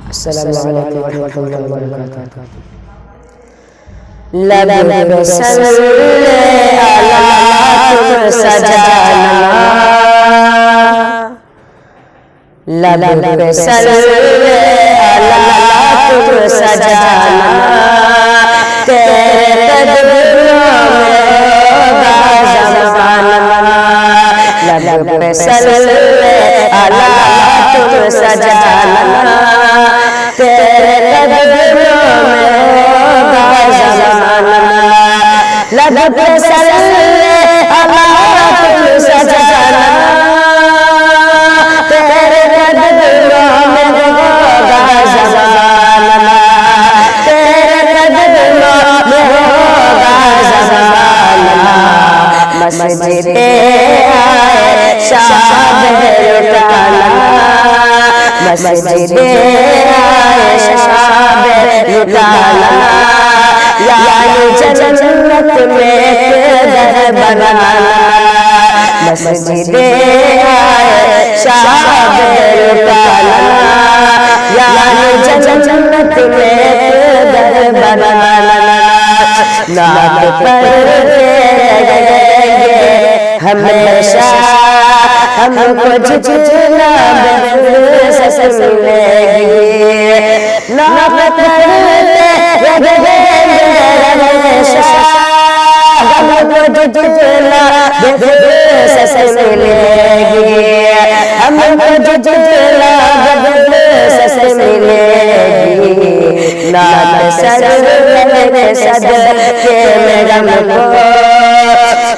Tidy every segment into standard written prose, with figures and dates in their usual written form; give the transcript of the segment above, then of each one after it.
السلام علیکم ورحمۃ اللہ وبرکاتہ۔ لب پہ صلی علی تم سجانا، لب پہ صلی علی تم سجانا، تیرے قدموں میں ہوگا زمانہ، لب پہ صلی علی تم سجانا، تیرے قدموں میں ہوگا زمانہ، لب پہ صلی علی تم سجانا، تیرے قدموں میں ہوگا زمانہ، تیرے قدموں میں ہوگا زمانہ، مسجد عائشہ لٹانا، مسجد عائشہ لٹانا، یعنی جنت میں در بنانا، مسجد عائشہ لٹانا، یعنی جنت میں در بنانا، نام پڑھتے رہیں ہمیشہ ہم کو جتنا بفرست ملے گی، نام پڑھتے رہیں ہمیشہ ہم کو جتنا بفرست ملے گی، ہم کو جتنا بفرست ملے گی، نام سرور کے صدقے میں غم کو،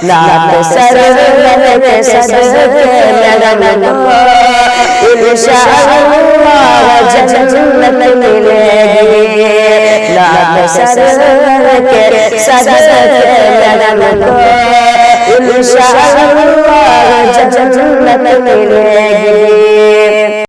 نام سرور کے صدقے میں غم کو، انشاءاللہ جنت ملے گی، نام سرور کے صدقے میں غم کو، انشاءاللہ جنت ملے گی۔